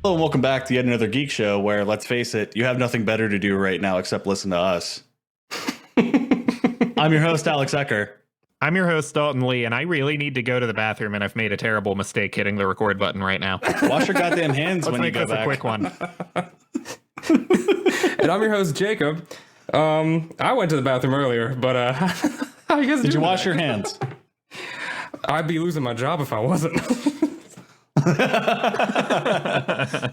Hello and welcome back to yet another Geek Show where, let's face it, you have nothing better to do right now except listen to us. I'm your host, Alex Ecker. I'm your host, Dalton Lee, and I really need to go to the bathroom, and I've made a terrible mistake hitting the record button right now. Wash your goddamn hands when you go back. Let's make this a And quick one. I'm your host, Jacob. I went to the bathroom earlier, but how you guys Did you doing wash today? your hands? I'd be losing my job if I wasn't.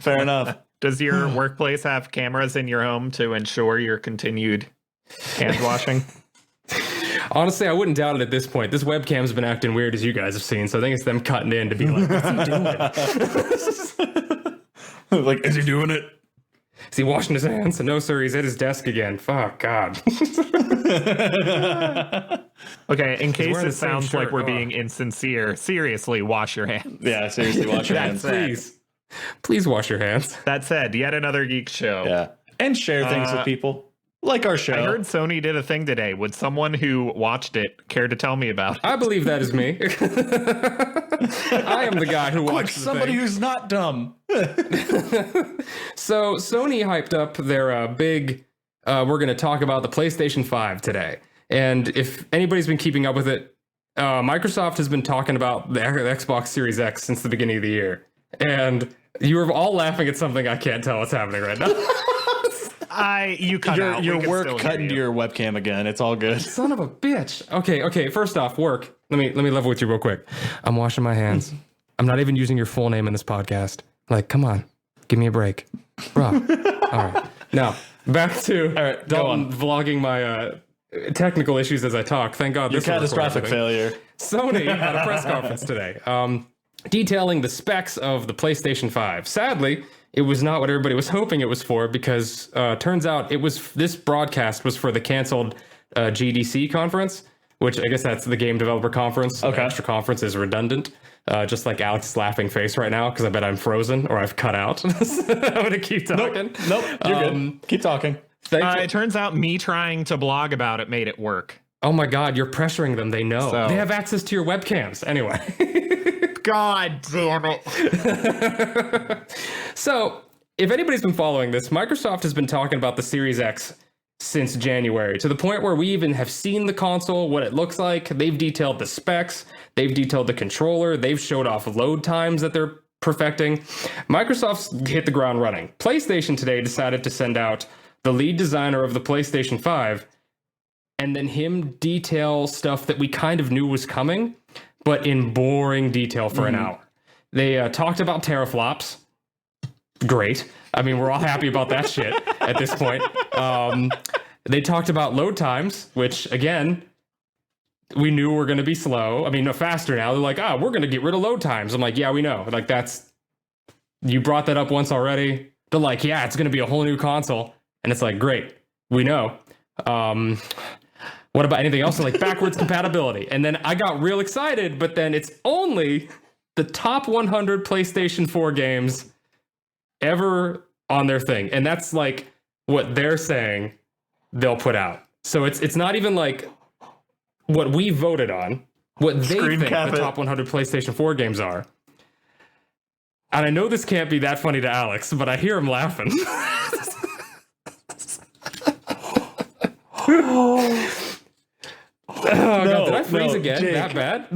Fair enough. Does your workplace have cameras in your home to ensure your continued hand washing? Honestly, I wouldn't doubt it at this point. This webcam's been acting weird, as you guys have seen, so I think it's them cutting in to be like, what's he doing? Like, is he doing it? Is he washing his hands? No, sir, he's at his desk again. Fuck, God. Okay, in case wearing it the same sounds like shirt. we're being insincere, seriously, wash your hands. Yeah, seriously, wash your hands. Please wash your hands. That said, yet another Geek Show. Yeah. And share things with people. Like our show. I heard Sony did a thing today. Would someone who watched it care to tell me about it? I believe that is me. I am the guy who Quick, watched the somebody thing. who's not dumb. So Sony hyped up their big, we're going to talk about the PlayStation 5 today. And if anybody's been keeping up with it, Microsoft has been talking about the Xbox Series X since the beginning of the year. And you were all laughing at something I can't tell what's happening right now. You cut out. Your We can work still cut hear into you. your webcam again. It's all good. Son of a bitch. Okay. First off, work. Let me level with you real quick. I'm washing my hands. I'm not even using your full name in this podcast. Like, come on, give me a break, bro. All right. Now back to Dalton vlogging my technical issues as I talk. Thank God. Your this will record catastrophic everything. failure. Sony had a press conference today, detailing the specs of the PlayStation 5. Sadly, it was not what everybody was hoping it was for, because turns out this broadcast was for the canceled GDC conference, which I guess that's the Game Developer Conference. Okay. The extra conference is redundant, just like Alex's laughing face right now, because I bet I'm frozen or I've cut out. I'm going to keep talking. Nope, you're good. Keep talking. Thank you. It turns out me trying to blog about it made it work. Oh my God, you're pressuring them. They know. So- They have access to your webcams. Anyway. God damn it. So, if anybody's been following this, Microsoft has been talking about the Series X since January, to the point where we even have seen the console, what it looks like. They've detailed the specs. They've detailed the controller. They've showed off load times that they're perfecting. Microsoft's hit the ground running. PlayStation today decided to send out the lead designer of the PlayStation 5 and then him detail stuff that we kind of knew was coming, but in boring detail for an hour. They talked about teraflops. Great. I mean, we're all happy about that shit at this point. They talked about load times, which, again, we knew were going to be slow. I mean, no, faster now. They're like, we're going to get rid of load times. I'm like, yeah, we know. Like, you brought that up once already. They're like, yeah, it's going to be a whole new console. And it's like, great, we know. What about anything else? Like backwards compatibility. And then I got real excited, but then it's only the top 100 PlayStation 4 games ever on their thing. And that's like what they're saying they'll put out. So it's not even like what we voted on, what they think the top 100 PlayStation 4 games are. And I know this can't be that funny to Alex, but I hear him laughing. Oh, God, did I freeze again? Jake, that bad?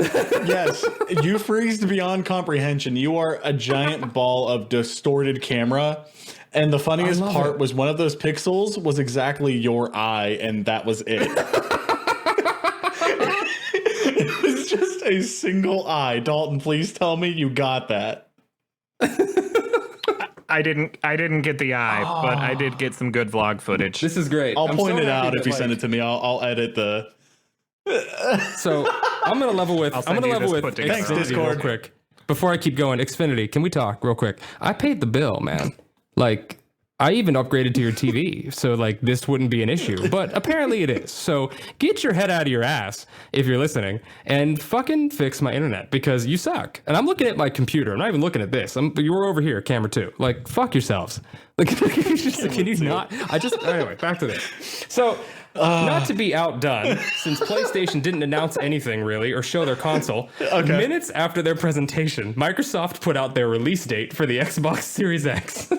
Yes, you freezed beyond comprehension. You are a giant ball of distorted camera. And the funniest part was one of those pixels was exactly your eye, and that was it. It was just a single eye. Dalton, please tell me you got that. I didn't get the eye, but I did get some good vlog footage. This is great. I'll point so it happy out if that, you send it to me. I'll edit the... So I'm gonna level with. I'll send you this put together. Thanks, Xfinity Discord. real quick. Before I keep going, Xfinity, can we talk real quick? I paid the bill, man. Like, I even upgraded to your TV, so like this wouldn't be an issue. But apparently it is. So get your head out of your ass if you're listening and fucking fix my internet, because you suck. And I'm looking at my computer. I'm not even looking at this. You were over here, camera 2. Like, fuck yourselves. Like, can you not? Anyway, back to this. So Not to be outdone, since PlayStation didn't announce anything really or show their console, minutes after their presentation, Microsoft put out their release date for the Xbox Series X.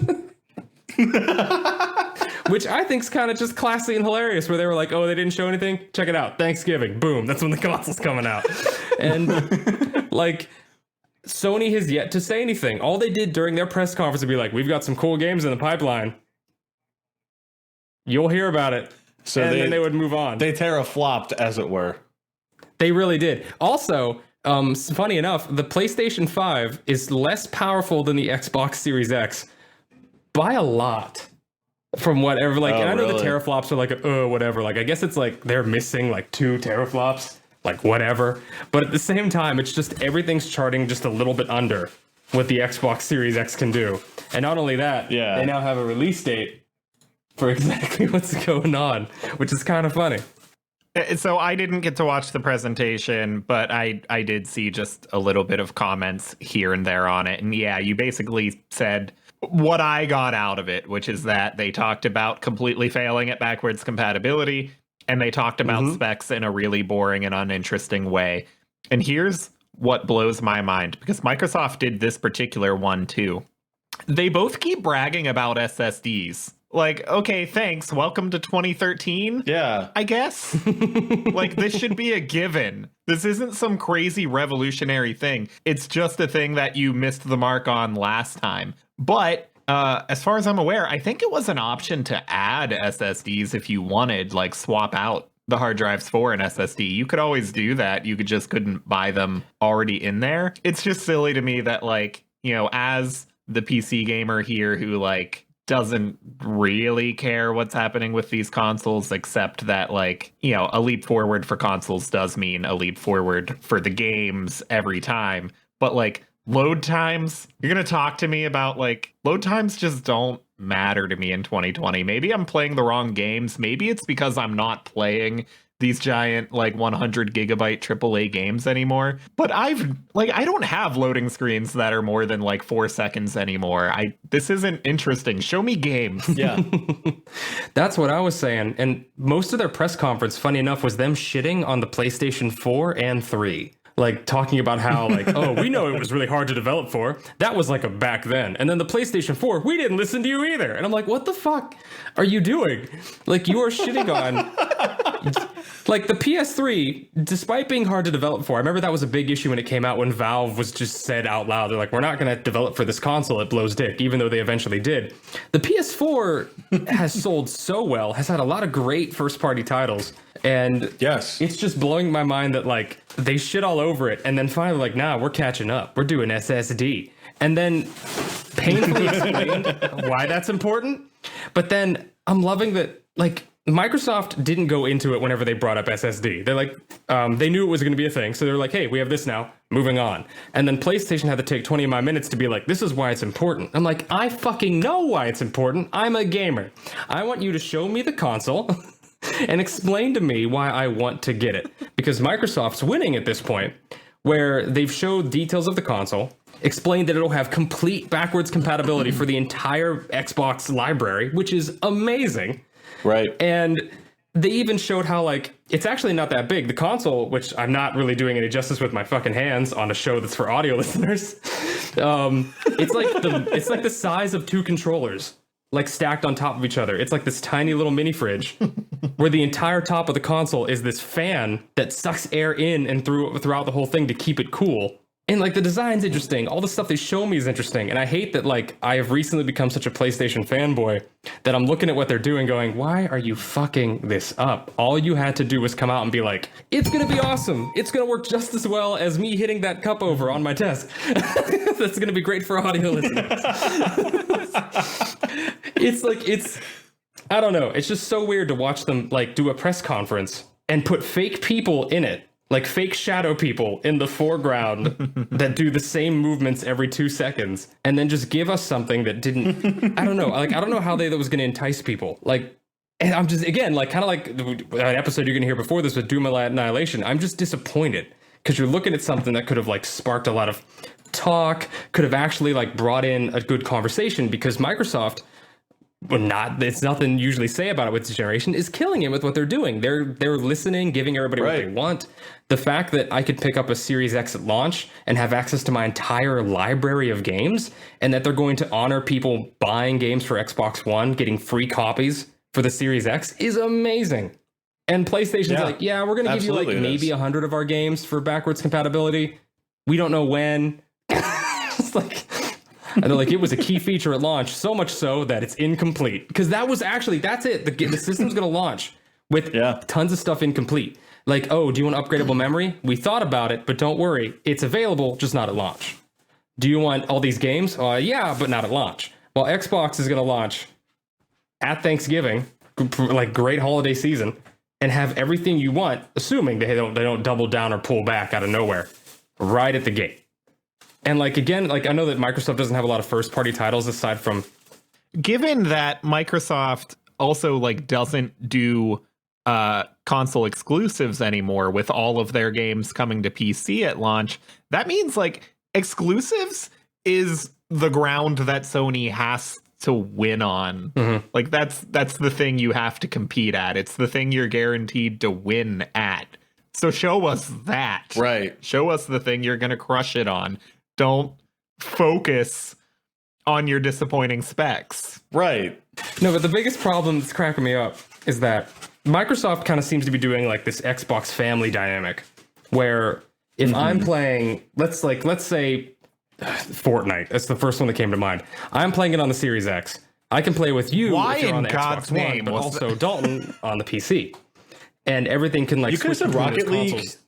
Which I think is kind of just classy and hilarious, where they were like, oh, they didn't show anything? Check it out. Thanksgiving. Boom. That's when the console's coming out. And like, Sony has yet to say anything. All they did during their press conference would be like, we've got some cool games in the pipeline. You'll hear about it. So then they would move on. They teraflopped, as it were. They really did. Also, funny enough, the PlayStation 5 is less powerful than the Xbox Series X by a lot. From whatever, like, and I know the teraflops are like, whatever. Like, I guess it's like they're missing like 2 teraflops, like whatever. But at the same time, it's just everything's charting just a little bit under what the Xbox Series X can do. And not only that, they now have a release date for exactly what's going on, which is kind of funny. So I didn't get to watch the presentation, but I did see just a little bit of comments here and there on it. And yeah, you basically said what I got out of it, which is that they talked about completely failing at backwards compatibility, and they talked about specs in a really boring and uninteresting way. And here's what blows my mind, because Microsoft did this particular one too. They both keep bragging about SSDs. Like, okay, thanks. Welcome to 2013. Yeah. I guess. Like, this should be a given. This isn't some crazy revolutionary thing. It's just a thing that you missed the mark on last time. But as far as I'm aware, I think it was an option to add SSDs if you wanted, like swap out the hard drives for an SSD. You could always do that. You just couldn't buy them already in there. It's just silly to me that, like, you know, as the PC gamer here who, like, doesn't really care what's happening with these consoles, except that, like, you know, a leap forward for consoles does mean a leap forward for the games every time. But, like, load times, you're going to talk to me about, like, load times just don't matter to me in 2020. Maybe I'm playing the wrong games. Maybe it's because I'm not playing these giant, like, 100 gigabyte AAA games anymore. But I don't have loading screens that are more than like 4 seconds anymore. This isn't interesting. Show me games. Yeah. That's what I was saying. And most of their press conference, funny enough, was them shitting on the PlayStation 4 and 3. Like, talking about how, like, oh, we know it was really hard to develop for. That was like a back then. And then the PlayStation 4, we didn't listen to you either. And I'm like, what the fuck are you doing? Like, you are shitting on... Like, the PS3, despite being hard to develop for, I remember that was a big issue when it came out, when Valve was just said out loud, they're like, we're not going to develop for this console, it blows dick, even though they eventually did. The PS4 has sold so well, has had a lot of great first-party titles, and yes, it's just blowing my mind that, like, they shit all over it, and then finally, like, nah, we're catching up. We're doing SSD. And then painfully explained why that's important. But then I'm loving that, like, Microsoft didn't go into it whenever they brought up SSD. They're like, they knew it was going to be a thing. So they're like, hey, we have this now, moving on. And then PlayStation had to take 20 of my minutes to be like, this is why it's important. I'm like, I fucking know why it's important. I'm a gamer. I want you to show me the console and explain to me why I want to get it. Because Microsoft's winning at this point, where they've showed details of the console, explained that it'll have complete backwards compatibility for the entire Xbox library, which is amazing. Right. And they even showed how, like, it's actually not that big. The console, which I'm not really doing any justice with my fucking hands on a show that's for audio listeners, it's like the size of 2 controllers, like, stacked on top of each other. It's like this tiny little mini fridge where the entire top of the console is this fan that sucks air in and throughout the whole thing to keep it cool. And, like, the design's interesting. All the stuff they show me is interesting. And I hate that, like, I have recently become such a PlayStation fanboy that I'm looking at what they're doing going, why are you fucking this up? All you had to do was come out and be like, it's going to be awesome. It's going to work just as well as me hitting that cup over on my desk. That's going to be great for audio listeners. I don't know. It's just so weird to watch them, like, do a press conference and put fake people in it. Like, fake shadow people in the foreground that do the same movements every 2 seconds, and then just give us something that didn't, I don't know. Like, I don't know how that was going to entice people. Like, and I'm just, again, like, kind of like an episode you're going to hear before this with Doom Annihilation. I'm just disappointed because you're looking at something that could have, like, sparked a lot of talk, could have actually, like, brought in a good conversation, because Microsoft it's nothing usually say about it with this generation, is killing it with what they're doing. They're listening, giving everybody what they want. The fact that I could pick up a Series X at launch and have access to my entire library of games, and that they're going to honor people buying games for Xbox One, getting free copies for the Series X, is amazing. And PlayStation's like, yeah, we're going to give you like maybe 100 of our games for backwards compatibility. We don't know when. It's like, and they're like, it was a key feature at launch, so much so that it's incomplete. Because that was actually, that's it. The system's going to launch with tons of stuff incomplete. Like, oh, do you want upgradable memory? We thought about it, but don't worry. It's available, just not at launch. Do you want all these games? Yeah, but not at launch. Well, Xbox is going to launch at Thanksgiving, like great holiday season, and have everything you want, assuming they don't double down or pull back out of nowhere, right at the gate. And like, again, like I know that Microsoft doesn't have a lot of first party titles aside from. Given that Microsoft also like doesn't do console exclusives anymore with all of their games coming to PC at launch, that means like exclusives is the ground that Sony has to win on. Like that's the thing you have to compete at. It's the thing you're guaranteed to win at. So show us that. Right. Show us the thing you're going to crush it on. Don't focus on your disappointing specs. Right. No, but the biggest problem that's cracking me up is that Microsoft kind of seems to be doing like this Xbox family dynamic where if I'm playing, let's say Fortnite, that's the first one that came to mind. I'm playing it on the Series X. I can play with you if you're on the Xbox One, but also Dalton on the PC. And everything can like you could have said Rocket League. Consoles.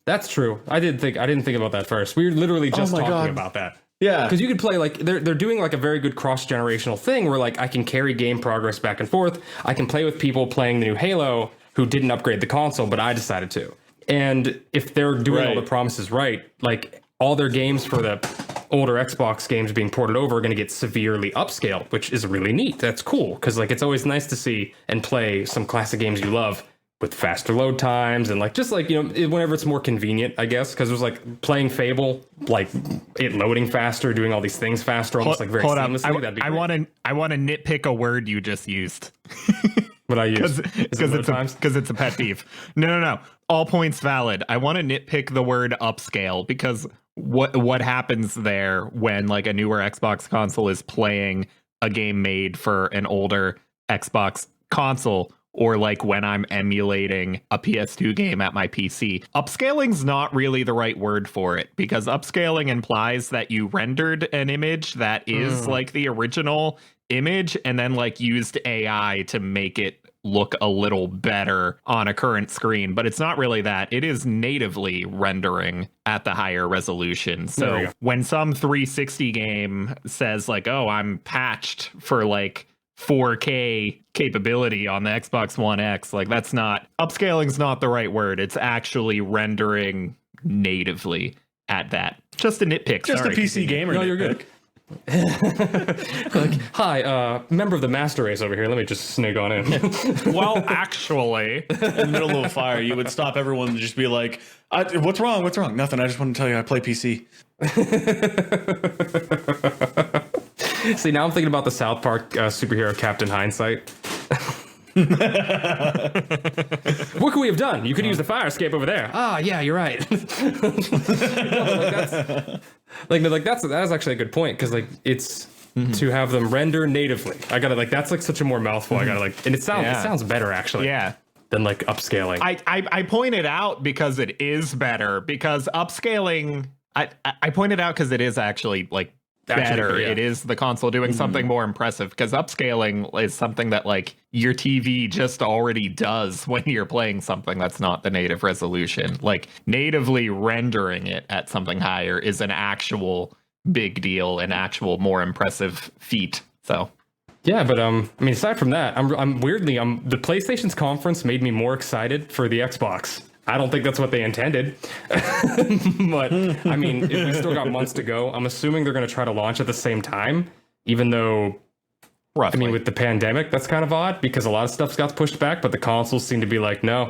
That's true. I didn't think about that first. We were literally just talking about that. Yeah. Because you could play like they're doing like a very good cross-generational thing where like I can carry game progress back and forth. I can play with people playing the new Halo who didn't upgrade the console, but I decided to. And if they're doing all the promises right, like all their games for the older Xbox games being ported over are going to get severely upscaled, which is really neat. That's cool because like it's always nice to see and play some classic games you love with faster load times and like just like, you know, whenever it's more convenient, I guess, because it was like playing Fable, like it loading faster, doing all these things faster, almost like very seamlessly. I want to nitpick a word you just used. What I use because it's a pet peeve. No. All points valid. I want to nitpick the word upscale because what happens there when like a newer Xbox console is playing a game made for an older Xbox console, or like when I'm emulating a PS2 game at my PC. Upscaling's not really the right word for it because upscaling implies that you rendered an image that is like the original image and then like used AI to make it look a little better on a current screen, but it's not really that. It is natively rendering at the higher resolution. So when some 360 game says like, oh, I'm patched for like 4K capability on the Xbox One X, like that's not, upscaling's not the right word. It's actually rendering natively at that. Just a nitpick. Just a PC gamer. No, you're good. Like, hi, member of the master race over here. Let me just sneak on in. Well, actually, in the middle of a fire, you would stop everyone and just be like, what's wrong? What's wrong? Nothing. I just want to tell you I play PC. See, now I'm thinking about the South Park superhero Captain Hindsight. What could we have done? You could use the fire escape over there. Ah, yeah, you're right. That's actually a good point because like it's to have them render natively. I gotta like that's like such a more mouthful. I gotta like, and it sounds better actually. Yeah. Than like upscaling. I pointed out because it is better because upscaling. I pointed out because it is actually like better. It is the console doing something more impressive because upscaling is something that like your TV just already does when you're playing something that's not the native resolution. Like natively rendering it at something higher is an actual big deal, an actual more impressive feat. So yeah, but I mean, aside from that, I'm weirdly the PlayStation's conference made me more excited for the Xbox. I don't think that's what they intended. But, I mean, we still got months to go. I'm assuming they're going to try to launch at the same time, even though, roughly. I mean, with the pandemic, that's kind of odd because a lot of stuff's got pushed back, but the consoles seem to be like, no,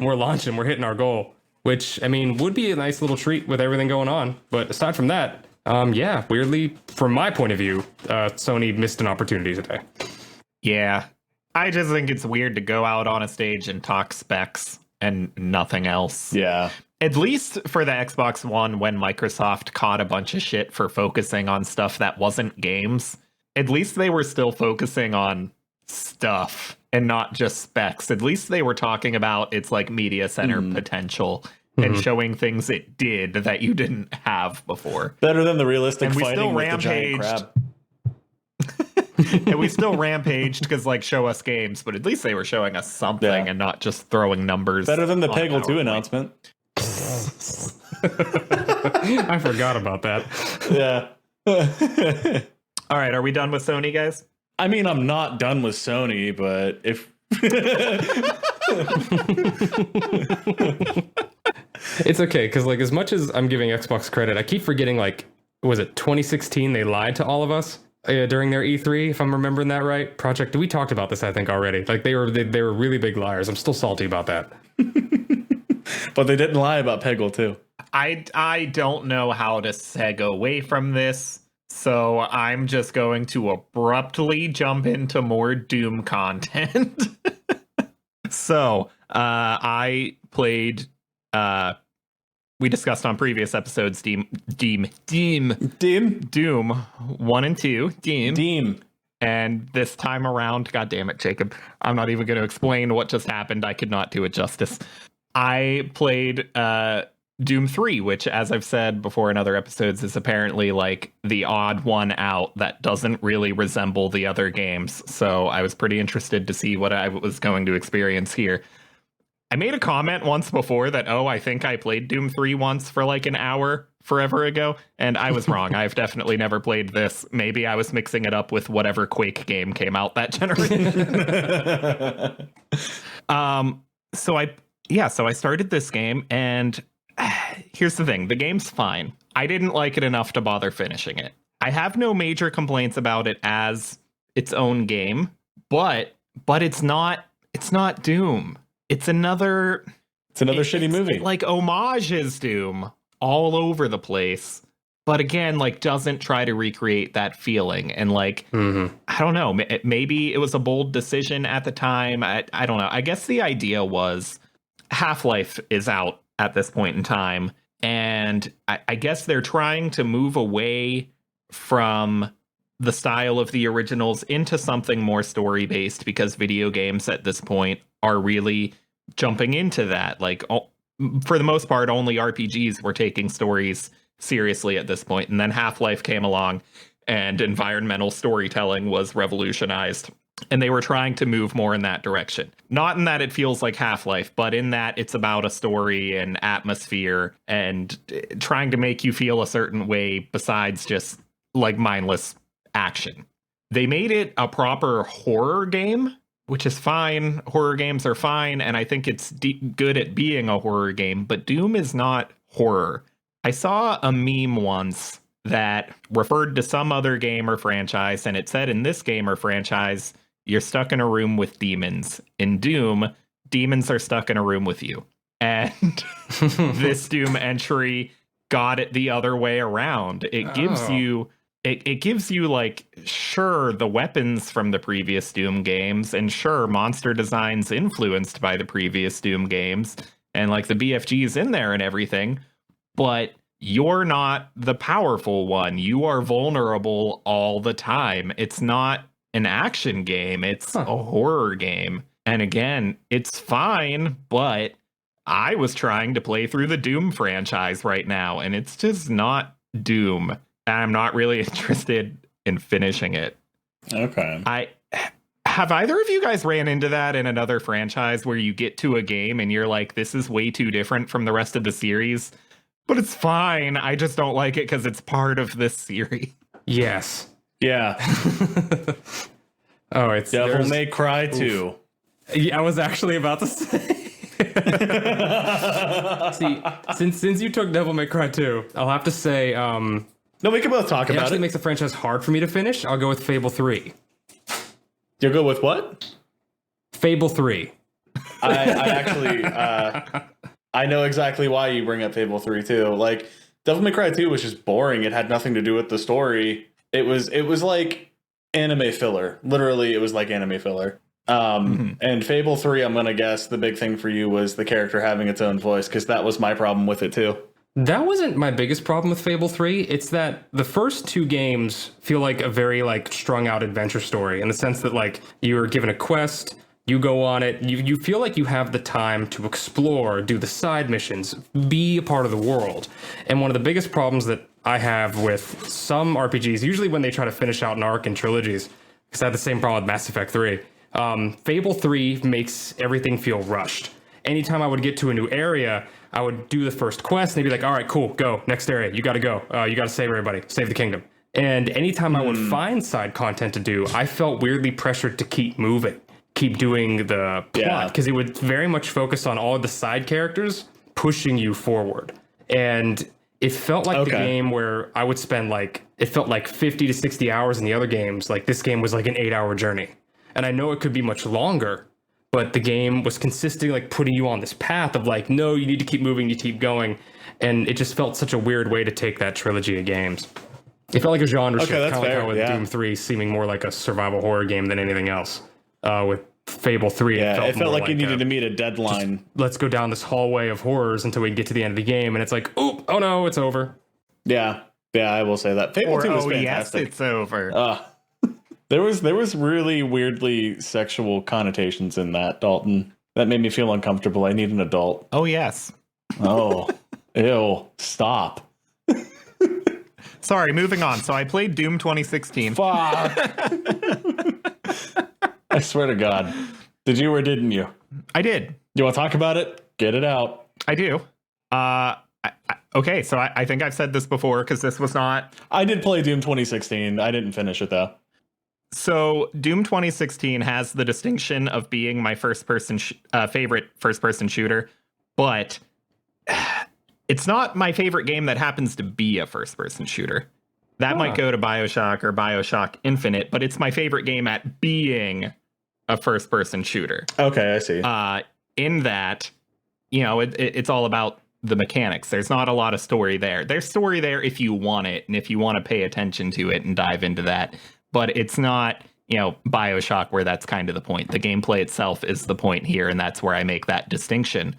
we're launching, we're hitting our goal, which, I mean, would be a nice little treat with everything going on. But aside from that, Yeah, weirdly, from my point of view, Sony missed an opportunity today. Yeah. I just think it's weird to go out on a stage and talk specs and nothing else. Yeah. At least for the Xbox One, when Microsoft caught a bunch of shit for focusing on stuff that wasn't games, at least they were still focusing on stuff and not just specs. At least they were talking about its like media center potential and showing things it did that you didn't have before. Better than the realistic And we fighting still with the giant crab. And we still rampaged because like show us games, but at least they were showing us something and not just throwing numbers. Better than the on Peggle 2 PowerPoint. announcement. I forgot about that. Yeah. All right, are we done with Sony, guys? I mean, I'm not done with Sony, but if It's okay, because like as much as I'm giving Xbox credit, I keep forgetting like, was it 2016 they lied to all of us during their E3, if I'm remembering that right? We talked about this, I think, already. Like they were really big liars. I'm still salty about that. but they didn't lie about Peggle 2. I don't know how to seg away from this, so I'm just going to abruptly jump into more Doom content. So, I played, we discussed on previous episodes, Doom 1 and 2, Doom. And this time around, God damn it, Jacob, I'm not even going to explain what just happened. I could not do it justice. I played Doom 3, which, as I've said before in other episodes, is apparently like the odd one out that doesn't really resemble the other games. So I was pretty interested to see what I was going to experience here. I made a comment once before that, I think I played Doom 3 once for like an hour forever ago, and I was wrong. I've definitely never played this. Maybe I was mixing it up with whatever Quake game came out that generation. So I started this game, and here's the thing. The game's fine. I didn't like it enough to bother finishing it. I have no major complaints about it as its own game, but it's not Doom. It's another shitty movie. Like homages Doom all over the place, but again, like doesn't try to recreate that feeling. And like, I don't know, maybe it was a bold decision at the time. I don't know. I guess the idea was Half-Life is out at this point in time, and I guess they're trying to move away from the style of the originals into something more story-based, because video games at this point are really jumping into that. Like, for the most part, only RPGs were taking stories seriously at this point, and then Half-Life came along and environmental storytelling was revolutionized. And they were trying to move more in that direction. Not in that it feels like Half-Life, but in that it's about a story and atmosphere and trying to make you feel a certain way besides just like mindless action. They made it a proper horror game, which is fine. Horror games are fine, and I think it's good at being a horror game, but Doom is not horror. I saw a meme once that referred to some other game or franchise, and it said in this game or franchise, you're stuck in a room with demons. In Doom, demons are stuck in a room with you. And this Doom entry got it the other way around. It gives you it gives you like, sure, the weapons from the previous Doom games, and sure, monster designs influenced by the previous Doom games, and like the BFGs in there and everything, but you're not the powerful one. You are vulnerable all the time. It's not an action game. It's a horror game. And again, it's fine, but I was trying to play through the Doom franchise right now, and it's just not Doom. I'm not really interested in finishing it. Okay. Have either of you guys ran into that in another franchise where you get to a game and you're like, this is way too different from the rest of the series, but it's fine. I just don't like it because it's part of this series. Yes. Yeah. It's Devil May Cry 2. Yeah, I was actually about to say. See, since you took Devil May Cry 2, I'll have to say, no, we can both talk it about actually it. makes the franchise hard for me to finish. I'll go with Fable 3. You'll go with what? Fable 3. I actually, I know exactly why you bring up Fable 3 too. Like, Devil May Cry 2 was just boring. It had nothing to do with the story. It was like anime filler. Literally, it was like anime filler. And Fable 3, I'm going to guess the big thing for you was the character having its own voice, because that was my problem with it too. That wasn't my biggest problem with Fable 3. It's that the first 2 games feel like a very like strung out adventure story in the sense that like you're given a quest, you go on it, you feel like you have the time to explore, do the side missions, be a part of the world. And one of the biggest problems that I have with some RPGs, usually when they try to finish out an arc in trilogies, because I had the same problem with Mass Effect 3, Fable 3 makes everything feel rushed. Anytime I would get to a new area, I would do the first quest, and they'd be like, all right, cool, go, next area, you gotta go. You gotta save everybody, save the kingdom. And anytime I would find side content to do, I felt weirdly pressured to keep moving, keep doing the plot, because it would very much focus on all of the side characters pushing you forward. And it felt like the game where I would spend like, it felt like 50 to 60 hours in the other games. Like this game was like an 8-hour journey. And I know it could be much longer, but the game was consistently like putting you on this path of like, no, you need to keep moving, you keep going. And it just felt such a weird way to take that trilogy of games. It felt like a genre shift, kind of like how with Doom 3 seeming more like a survival horror game than anything else. With Fable 3, it felt like you needed to meet a deadline. Let's go down this hallway of horrors until we get to the end of the game, and it's like, oh no, it's over. Yeah, I will say that. Fable 2 was fantastic. Yes, it's over. There was really weirdly sexual connotations in that, Dalton. That made me feel uncomfortable. I need an adult. Oh, yes. Oh, ew. Stop. Sorry, moving on. So I played Doom 2016. Fuck. I swear to God. Did you or didn't you? I did. You want to talk about it? Get it out. I do. Okay, so I think I've said this before because this was not... I did play Doom 2016. I didn't finish it, though. So Doom 2016 has the distinction of being my favorite first-person shooter, but it's not my favorite game that happens to be a first-person shooter. That might go to BioShock or BioShock Infinite, but it's my favorite game at being a first-person shooter. Okay, I see. In that, you know, it's all about the mechanics. There's not a lot of story there. There's story there if you want it, and if you want to pay attention to it and dive into that. But it's not, you know, BioShock where that's kind of the point. The gameplay itself is the point here, and that's where I make that distinction.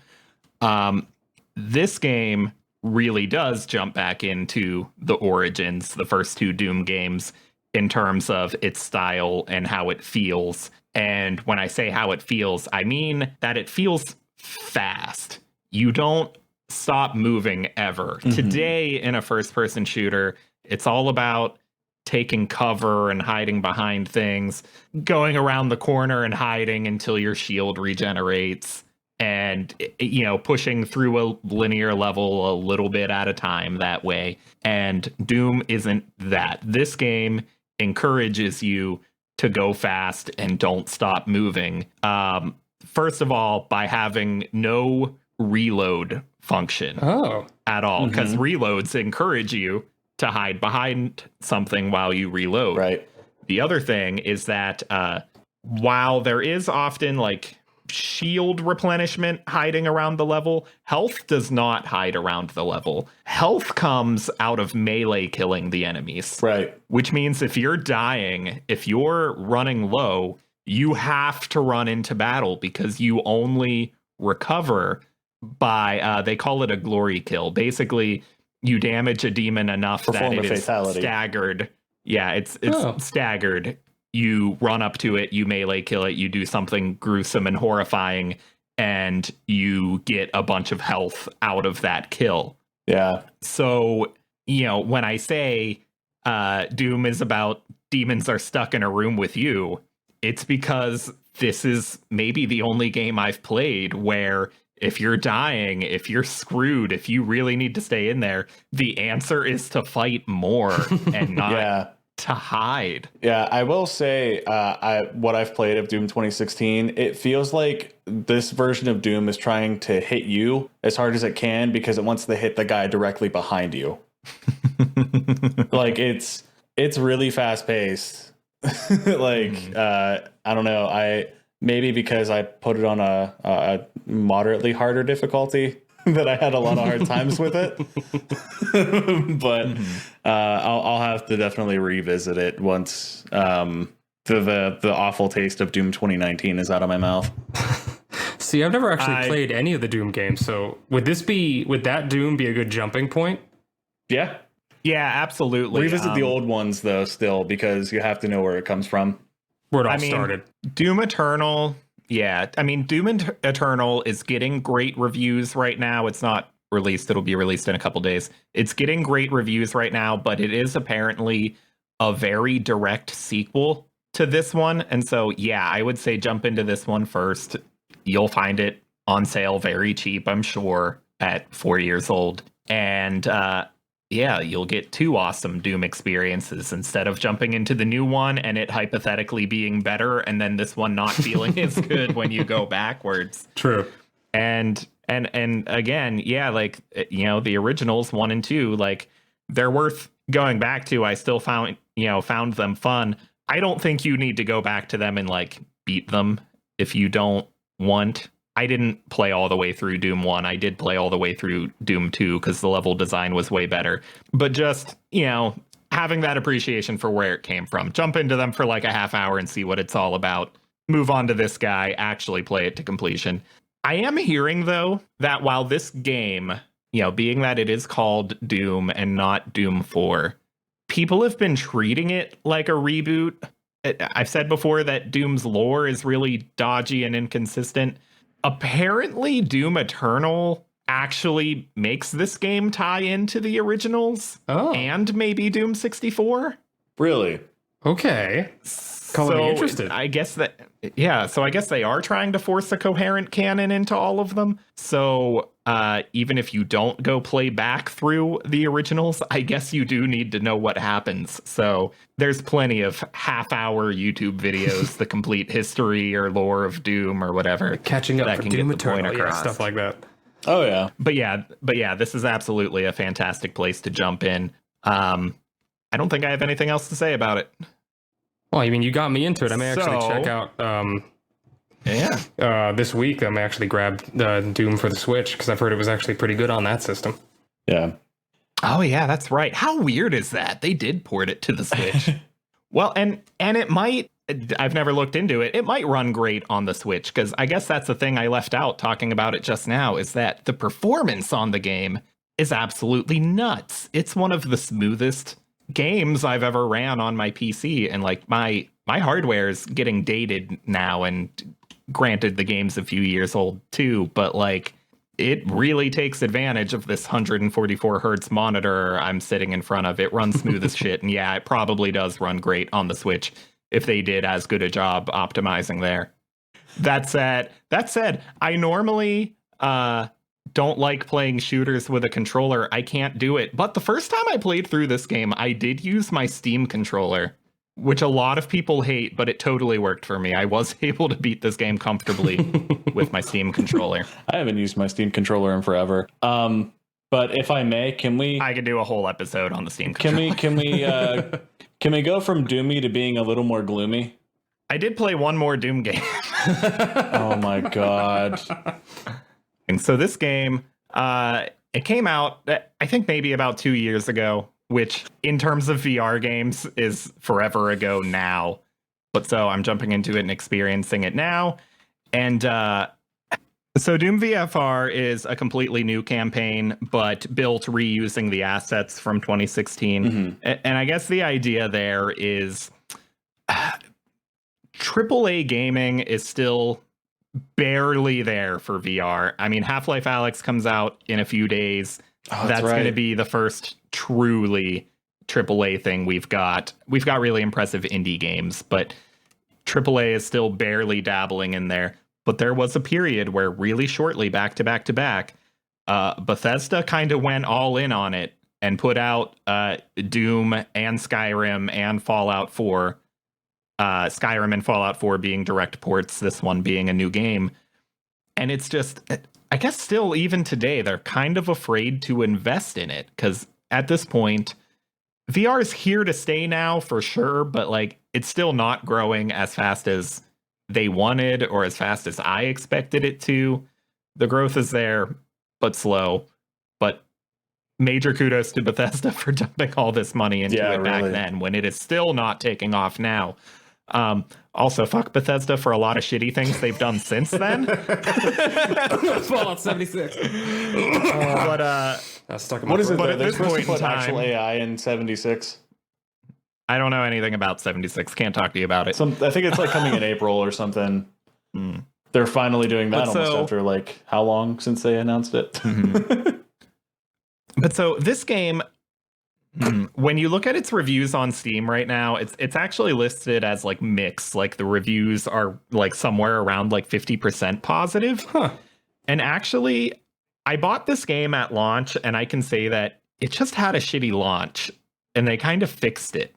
This game really does jump back into the origins, the first 2 Doom games, in terms of its style and how it feels. And when I say how it feels, I mean that it feels fast. You don't stop moving ever. Mm-hmm. Today, in a first-person shooter, it's all about taking cover and hiding behind things, going around the corner and hiding until your shield regenerates, and, you know, pushing through a linear level a little bit at a time that way. And Doom isn't that. This game encourages you to go fast and don't stop moving. First of all, by having no reload function at all, because reloads encourage you to hide behind something while you reload. Right. The other thing is that while there is often like shield replenishment hiding around the level, health does not hide around the level. Health comes out of melee killing the enemies. Right. Which means if you're dying, if you're running low, you have to run into battle because you only recover by, they call it a glory kill. Basically, you damage a demon enough that it is staggered. Yeah, it's staggered. You run up to it, you melee kill it, you do something gruesome and horrifying, and you get a bunch of health out of that kill. Yeah. So, you know, when I say Doom is about demons are stuck in a room with you, it's because this is maybe the only game I've played where if you're dying, if you're screwed, if you really need to stay in there, the answer is to fight more and not to hide. Yeah, I will say what I've played of Doom 2016, it feels like this version of Doom is trying to hit you as hard as it can because it wants to hit the guy directly behind you. Like it's really fast paced. Like I don't know, maybe because I put it on a moderately harder difficulty. that I had a lot of hard times with it. But I'll have to definitely revisit it once the awful taste of Doom 2019 is out of my mouth. See, I've never actually played any of the Doom games, so would that Doom be a good jumping point? Yeah. Yeah, absolutely. Revisit the old ones, though, still, because you have to know where it comes from. Where it all started. Doom Eternal, yeah. I mean, Doom Eternal is getting great reviews right now. It's not released. It'll be released in a couple days. It's getting great reviews right now, but it is apparently a very direct sequel to this one. And so, yeah, I would say jump into this one first. You'll find it on sale very cheap, I'm sure, at 4 years old. And yeah, you'll get 2 awesome Doom experiences instead of jumping into the new one and it hypothetically being better and then this one not feeling as good when you go backwards. True. And again, yeah, like, you know, the originals 1 and 2, like, they're worth going back to. I still found them fun. I don't think you need to go back to them and like beat them if you don't want. I didn't play all the way through Doom 1. I did play all the way through Doom 2 because the level design was way better. But just, you know, having that appreciation for where it came from. Jump into them for like a half hour and see what it's all about. Move on to this guy, actually play it to completion. I am hearing, though, that while this game, you know, being that it is called Doom and not Doom 4, people have been treating it like a reboot. I've said before that Doom's lore is really dodgy and inconsistent. Apparently, Doom Eternal actually makes this game tie into the originals and maybe Doom 64. Really? Okay. Color me interested. I guess that, yeah, so I guess they are trying to force a coherent canon into all of them. So even if you don't go play back through the originals, I guess you do need to know what happens. So there's plenty of half-hour YouTube videos, the complete history or lore of Doom or whatever. Catching up for Doom Eternal, yeah, stuff like that. Oh, yeah. But yeah, this is absolutely a fantastic place to jump in. I don't think I have anything else to say about it. Well, I mean, you got me into it. I may actually check out. This week, I may actually grab Doom for the Switch because I've heard it was actually pretty good on that system. Yeah. Oh yeah, that's right. How weird is that? They did port it to the Switch. Well, and it might. I've never looked into it. It might run great on the Switch because I guess that's the thing I left out talking about it just now is that the performance on the game is absolutely nuts. It's one of the smoothest games I've ever ran on my PC, and like my hardware is getting dated now, and granted the game's a few years old too, but like it really takes advantage of this 144 hertz monitor I'm sitting in front of. It runs smooth as shit, and yeah, it probably does run great on the Switch if they did as good a job optimizing there. That said, I normally don't like playing shooters with a controller. I can't do it. But the first time I played through this game, I did use my Steam controller, which a lot of people hate, but it totally worked for me. I was able to beat this game comfortably with my Steam controller. I haven't used my Steam controller in forever. But if I may, I could do a whole episode on the Steam controller. Can we go from doomy to being a little more gloomy? I did play one more Doom game. Oh my god. And so this game, it came out, I think maybe about 2 years ago, which in terms of VR games is forever ago now. But so I'm jumping into it and experiencing it now. And so Doom VFR is a completely new campaign, but built reusing the assets from 2016. Mm-hmm. And I guess the idea there is AAA gaming is still barely there for VR. I mean, Half-Life Alyx comes out in a few days. That's going to be the first truly AAA thing we've got. We've got really impressive indie games, but AAA is still barely dabbling in there. But there was a period where really shortly, back to back to back, Bethesda kind of went all in on it and put out Doom and Skyrim and Fallout 4. Skyrim and Fallout 4 being direct ports, this one being a new game. And it's just, I guess still even today, they're kind of afraid to invest in it. Because at this point, VR is here to stay now for sure, but like it's still not growing as fast as they wanted or as fast as I expected it to. The growth is there, but slow. But major kudos to Bethesda for dumping all this money into it back then, when it is still not taking off now. Also, fuck Bethesda for a lot of shitty things they've done since then. Fallout 76. Stuck in my brain. But at this point in time, actual AI in 76. I don't know anything about 76. Can't talk to you about it. I think it's like coming in April or something. They're finally doing that almost after like how long since they announced it? But so this game, when you look at its reviews on Steam right now, it's actually listed as like mixed. Like the reviews are like somewhere around like 50% positive. And actually, I bought this game at launch, and I can say that it just had a shitty launch, and they kind of fixed it.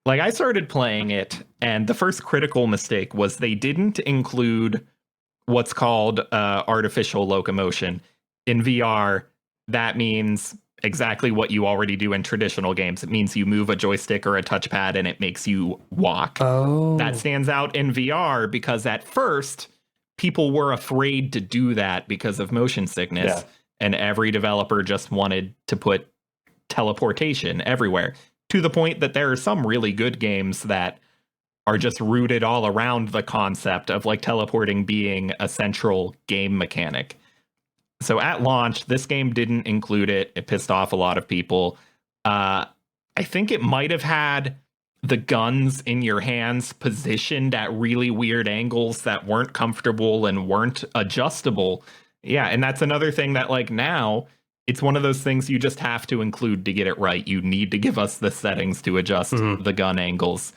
Like, I started playing it, and the first critical mistake was they didn't include what's called artificial locomotion. In VR, that means exactly what you already do in traditional games. It means you move a joystick or a touchpad, and it makes you walk. Oh. That stands out in VR because at first, people were afraid to do that because of motion sickness, and every developer just wanted to put teleportation everywhere. To the point that there are some really good games that are just rooted all around the concept of like teleporting being a central game mechanic. So at launch, this game didn't include it. It pissed off a lot of people. I think it might have had the guns in your hands positioned at really weird angles that weren't comfortable and weren't adjustable. Yeah, and that's another thing that like now, it's one of those things you just have to include to get it right. You need to give us the settings to adjust the gun angles.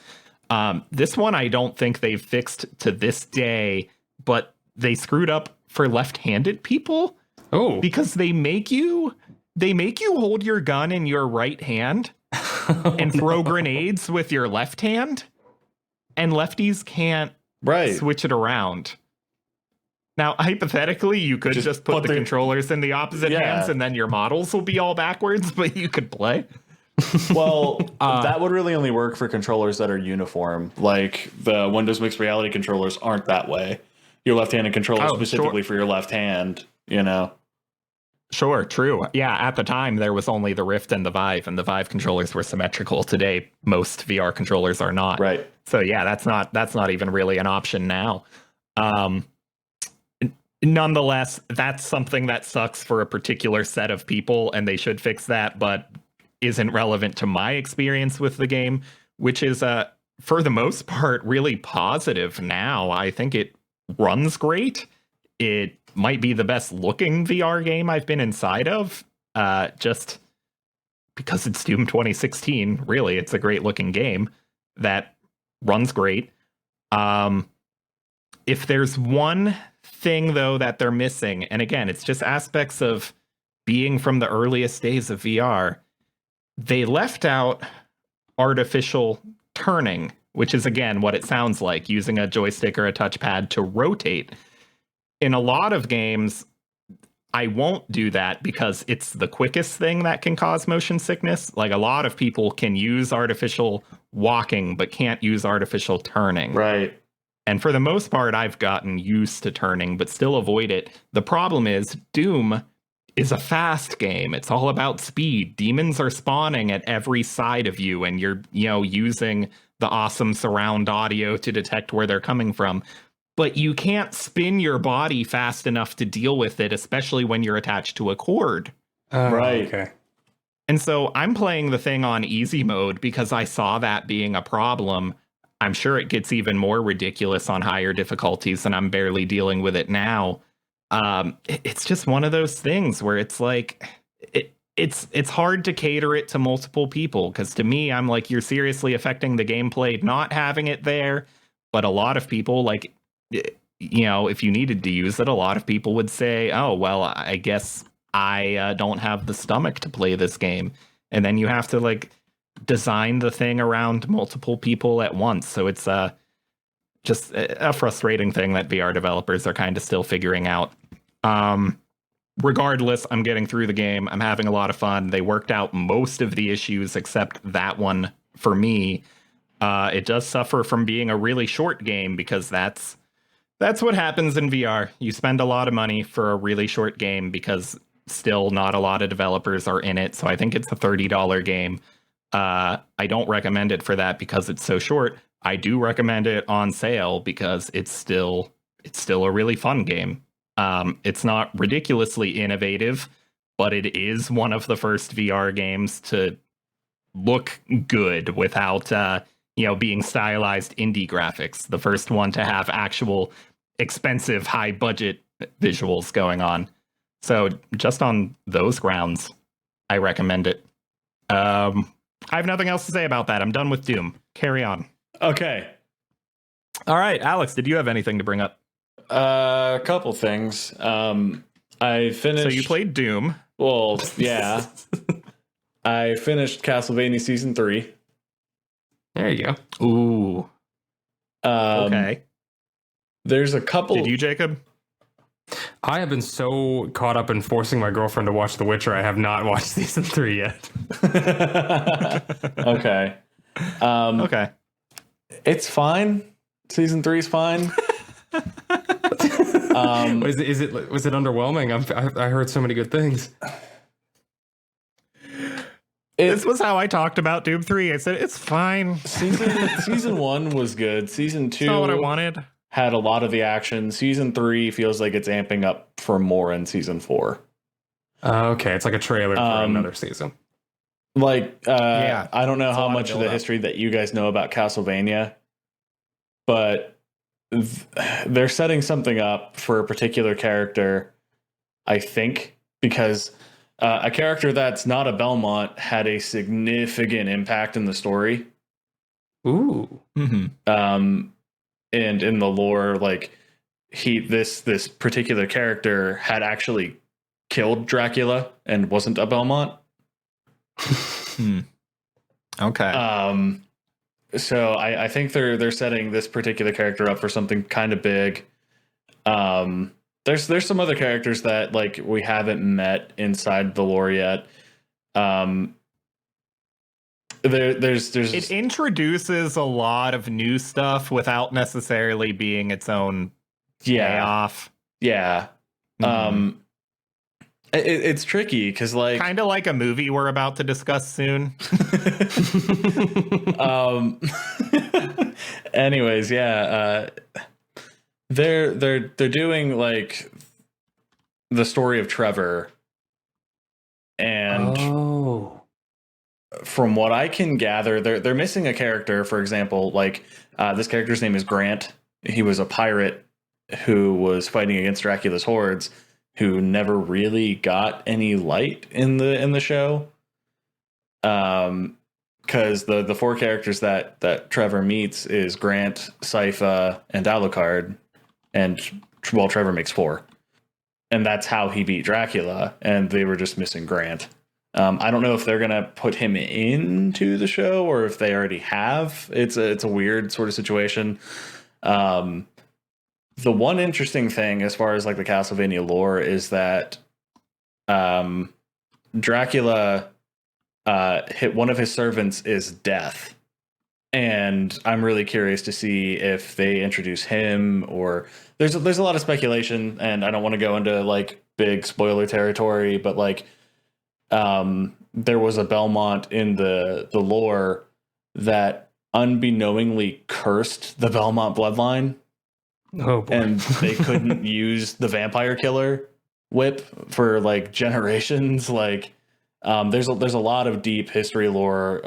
This one, I don't think they've fixed to this day, but they screwed up for left-handed people. Oh, because they make you hold your gun in your right hand and throw grenades with your left hand, and lefties can't switch it around. Now, hypothetically, you could just put the controllers in the opposite hands, and then your models will be all backwards, but you could play. Well, that would really only work for controllers that are uniform. Like the Windows Mixed Reality controllers aren't that way. Your left-handed controller specifically for your left hand, you know. Sure, true. Yeah, at the time, there was only the Rift and the Vive, and the Vive controllers were symmetrical. Today, most VR controllers are not. Right. So yeah, that's not even really an option now. Nonetheless, that's something that sucks for a particular set of people, and they should fix that, but isn't relevant to my experience with the game, which is, for the most part, really positive now. I think it runs great. It might be the best looking VR game I've been inside of, just because it's Doom 2016. Really, it's a great looking game that runs great. If there's one thing, though, that they're missing, and again, it's just aspects of being from the earliest days of VR, they left out artificial turning, which is, again, what it sounds like, using a joystick or a touchpad to rotate. In a lot of games, I won't do that because it's the quickest thing that can cause motion sickness. Like, a lot of people can use artificial walking, but can't use artificial turning. Right. And for the most part, I've gotten used to turning, but still avoid it. The problem is Doom is a fast game. It's all about speed. Demons are spawning at every side of you, and you're, using the awesome surround audio to detect where they're coming from. But you can't spin your body fast enough to deal with it, especially when you're attached to a cord. Right. Okay. And so I'm playing the thing on easy mode because I saw that being a problem. I'm sure it gets even more ridiculous on higher difficulties, and I'm barely dealing with it now. It's just one of those things where it's like, it's hard to cater it to multiple people, because to me, I'm like, you're seriously affecting the gameplay not having it there. But a lot of people, like, if you needed to use it, a lot of people would say, oh, well, I guess I don't have the stomach to play this game. And then you have to, like, design the thing around multiple people at once. So it's just a frustrating thing that VR developers are kind of still figuring out. Regardless, I'm getting through the game. I'm having a lot of fun. They worked out most of the issues except that one for me. It does suffer from being a really short game because that's That's what happens in VR. You spend a lot of money for a really short game because still not a lot of developers are in it. So I think it's a $30 game. I don't recommend it for that because it's so short. I do recommend it on sale because it's still a really fun game. It's not ridiculously innovative, but it is one of the first VR games to look good without being stylized indie graphics. The first one to have actual expensive high budget visuals going on. So just on those grounds, I recommend it. I have nothing else to say about that. I'm done with Doom. Carry on. Okay. All right, Alex, did you have anything to bring up? A couple things. I finished. So you played Doom. Well, yeah. I finished Castlevania Season 3. There you go. Ooh. Okay. There's a couple. Did you, Jacob? I have been so caught up in forcing my girlfriend to watch The Witcher, I have not watched Season 3 yet. Okay. Okay. It's fine. Season 3 is fine. Was it underwhelming? I heard so many good things. This was how I talked about Doom 3. I said, it's fine. Season 1 was good. Season 2 That's not what I wanted. Had a lot of the action. Season 3 feels like it's amping up for more in Season 4. Okay, it's like a trailer for another season. Like, Yeah, I don't know how lot of much of the build-up. history that you guys know about Castlevania, but they're setting something up for a particular character, I think, because a character that's not a Belmont had a significant impact in the story. Ooh. Mm-hmm. And in the lore, like this particular character had actually killed Dracula and wasn't a Belmont. Okay. So I think they're setting this particular character up for something kind of big. There's some other characters that like we haven't met inside the lore yet. There's it introduces a lot of new stuff without necessarily being its own payoff. Yeah. Mhm. It's tricky because like Kind of like a movie we're about to discuss soon. Anyways, yeah, they're doing like the story of Trevor, and from what I can gather, they're missing a character. For example, like this character's name is Grant. He was a pirate who was fighting against Dracula's hordes, who never really got any light in the show. Because the four characters that Trevor meets is Grant, Sypha, and Alucard, and Trevor makes 4, and that's how he beat Dracula. And they were just missing Grant. I don't know if they're gonna put him into the show or if they already have. It's a weird sort of situation. The one interesting thing as far as like the Castlevania lore is that Dracula hit one of his servants is Death. And I'm really curious to see if they introduce him, or there's a lot of speculation, and I don't want to go into like big spoiler territory, but like there was a Belmont in the lore that unbeknowingly cursed the Belmont bloodline. Oh boy. And they couldn't use the vampire killer whip for like generations. Like there's a lot of deep history lore.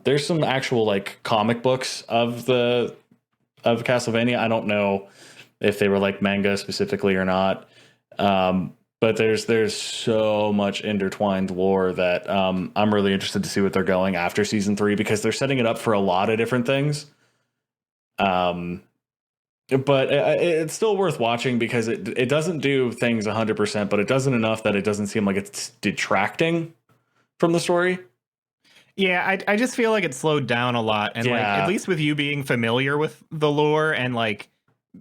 There's some actual like comic books of Castlevania. I don't know if they were like manga specifically or not. But there's so much intertwined lore that I'm really interested to see what they're going after season 3, because they're setting it up for a lot of different things. But it's still worth watching because it doesn't do things 100%, but it doesn't enough that it doesn't seem like it's detracting from the story. Yeah, I just feel like it slowed down a lot. And like, at least with you being familiar with the lore and like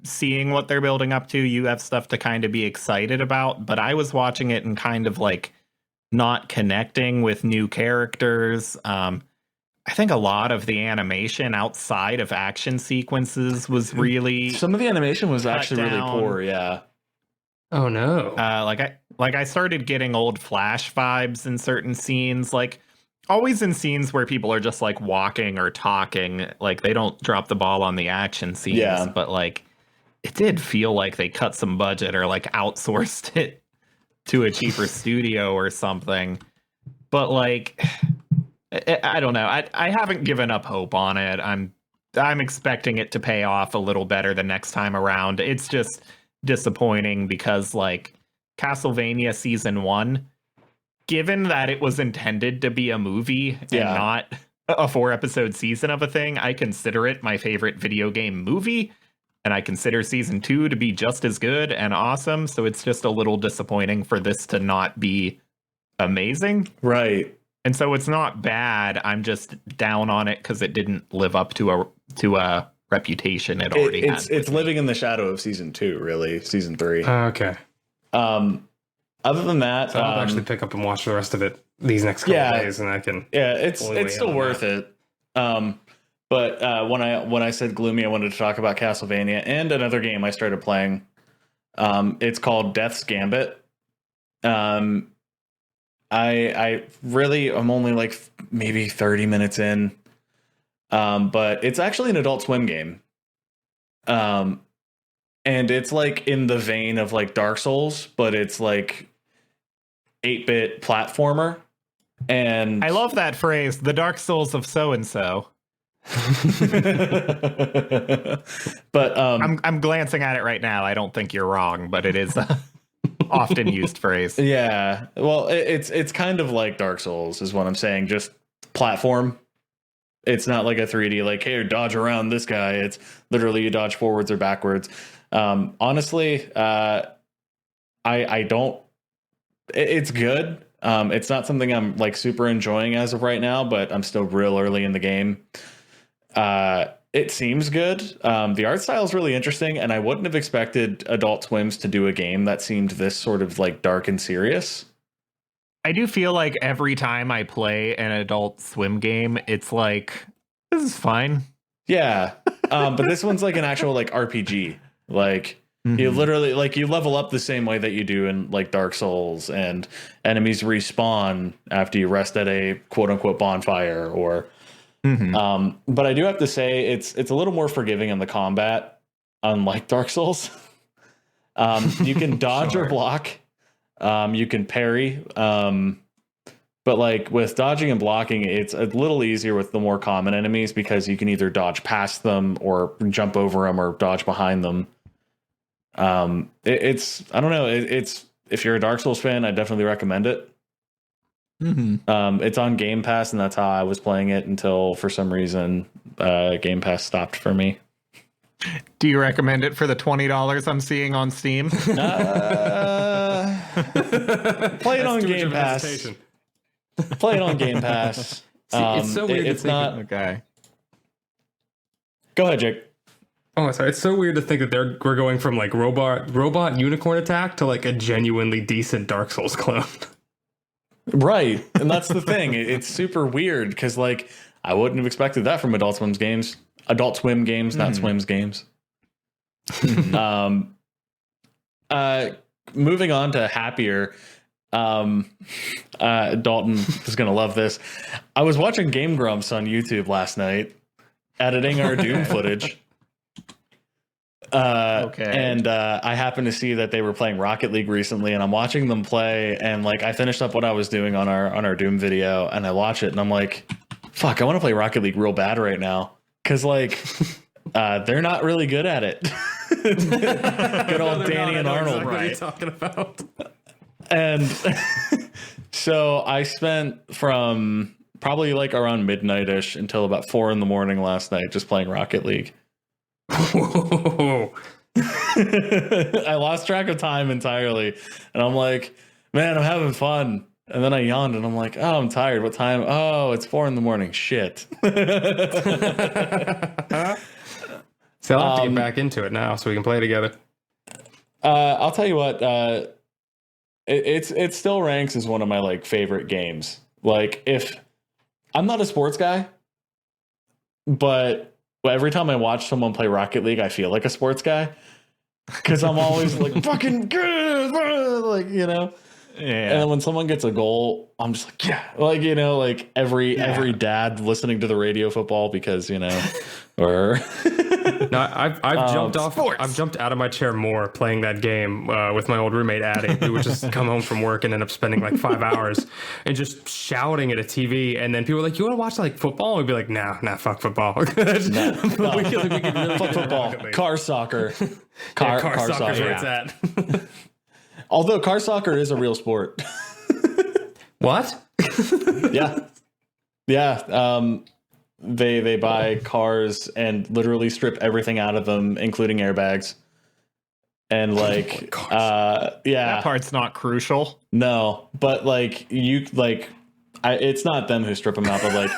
seeing what they're building up to, you have stuff to kind of be excited about. But I was watching it and kind of like not connecting with new characters. I think a lot of the animation outside of action sequences was really Some of the animation was actually really down. poor. Yeah. Oh no. I started getting old Flash vibes in certain scenes, like always in scenes where people are just like walking or talking, like they don't drop the ball on the action scenes, Yeah. but like it did feel like they cut some budget or like outsourced it to a cheaper studio or something. But like I don't know. I haven't given up hope on it. I'm expecting it to pay off a little better the next time around. It's just disappointing because like Castlevania Season 1, given that it was intended to be a movie and not a 4-episode season of a thing, I consider it my favorite video game movie, and I consider Season 2 to be just as good and awesome, so it's just a little disappointing for this to not be amazing. Right. And so it's not bad. I'm just down on it because it didn't live up to a reputation it already had. It's living in the shadow of Season 2, really. Season 3. Okay. Other than that, So I'll actually pick up and watch the rest of it these next couple days, and I can. Yeah, it's still worth it. But when I said gloomy, I wanted to talk about Castlevania and another game I started playing. It's called Death's Gambit. I really am only like maybe 30 minutes in, but it's actually an Adult Swim game. And it's like in the vein of like Dark Souls, but it's like 8-bit platformer. And I love that phrase, the Dark Souls of so-and-so. But I'm glancing at it right now. I don't think you're wrong, but it is a often used phrase. Yeah. Well, it's kind of like Dark Souls is what I'm saying, just platform. It's not like a 3D like, hey, dodge around this guy. It's literally you dodge forwards or backwards. Honestly, I don't. It's good. It's not something I'm like super enjoying as of right now, but I'm still real early in the game. It seems good. The art style is really interesting, and I wouldn't have expected Adult Swims to do a game that seemed this sort of like dark and serious. I do feel like every time I play an Adult Swim game, it's like, this is fine. Yeah. But this one's like an actual like RPG. Like you literally like you level up the same way that you do in like Dark Souls, and enemies respawn after you rest at a quote unquote bonfire or but I do have to say it's a little more forgiving in the combat, unlike Dark Souls. You can dodge or block. You can parry. But like with dodging and blocking, it's a little easier with the more common enemies because you can either dodge past them or jump over them or dodge behind them. It's I don't know. It's if you're a Dark Souls fan, I definitely recommend it. It's on Game Pass, and that's how I was playing it until for some reason Game Pass stopped for me. Do you recommend it for the $20 I'm seeing on Steam? Play it on Game Pass. Play it on Game Pass. It's so weird. It's not okay. Go ahead, Jake. Oh, sorry. It's so weird to think that we're going from like robot unicorn attack to like a genuinely decent Dark Souls clone. Right, and that's the thing. It's super weird because like I wouldn't have expected that from Adult Swim games, not Swims games. Moving on to happier. Dalton is gonna love this. I was watching Game Grumps on YouTube last night, editing our Doom footage. And I happened to see that they were playing Rocket League recently, and I'm watching them play, and like I finished up what I was doing on our Doom video, and I watch it and I'm like, fuck, I want to play Rocket League real bad right now, because like they're not really good at it. Good old Danny and Arnold. What are you talking about? And so I spent from probably like around midnight-ish until about 4 a.m. last night just playing Rocket League. Whoa. I lost track of time entirely, and I'm like, man, I'm having fun. And then I yawned and I'm like, oh, I'm tired. What time? Oh, it's 4 a.m. Shit. So I'll have to get back into it now so we can play together. I'll tell you what, it still ranks as one of my like favorite games. Like, if I'm not a sports guy, but every time I watch someone play Rocket League, I feel like a sports guy because I'm always like fucking good, like, you know. Yeah. And when someone gets a goal, I'm just like, yeah, like, you know, like every dad listening to the radio football because, you know, or No, I've jumped off. Sports. I've jumped out of my chair more playing that game with my old roommate Addie, who would just come home from work and end up spending like 5 hours and just shouting at a TV. And then people were like, "You want to watch like football?" And we'd be like, "Nah, fuck football." no, we could really fuck football, car soccer, car soccer's soccer. where it's at. Although car soccer is a real sport. What? Yeah. They buy cars and literally strip everything out of them, including airbags. And like, That part's not crucial. No, but like it's not them who strip them out, but like,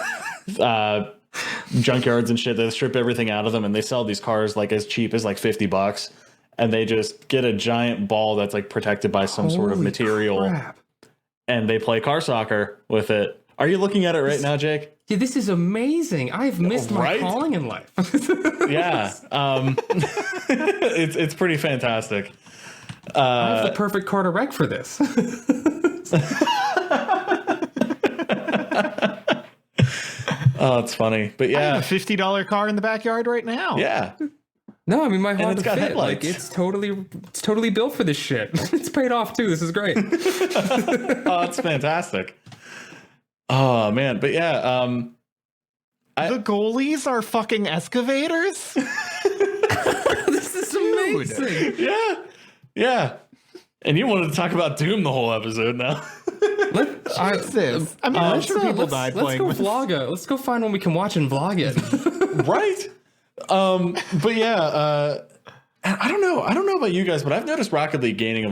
junkyards and shit. They strip everything out of them, and they sell these cars like as cheap as like $50, and they just get a giant ball that's like protected by some sort of material, and they play car soccer with it. Are you looking at it right now, Jake? Yeah, this is amazing. I've missed my calling in life. Yeah. It's pretty fantastic. I have the perfect car to wreck for this. Oh, it's funny. But I yeah. have a $50 car in the backyard right now. Yeah. No, I mean my Honda it's got Fit, headlights. like it's totally built for this shit. It's paid off too. This is great. Oh, it's fantastic. Oh man, but yeah, The goalies are fucking excavators? This is amazing. yeah. And you wanted to talk about Doom the whole episode now. Jesus. I mean, I'm sure people died playing Let's go vlog it. Let's go find one we can watch and vlog it. Right? But yeah, I don't know about you guys, but I've noticed Rocket League gaining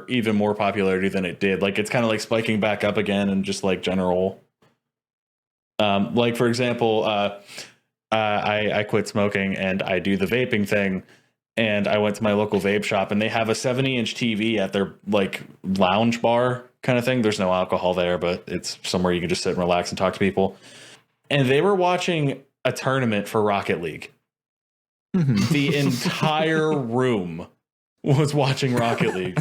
even more popularity than it did. Like it's kind of like spiking back up again and just like general. Like for example, I quit smoking and I do the vaping thing, and I went to my local vape shop and they have a 70-inch TV at their like lounge bar kind of thing. There's no alcohol there, but it's somewhere you can just sit and relax and talk to people. And they were watching a tournament for Rocket League. The entire room was watching Rocket League.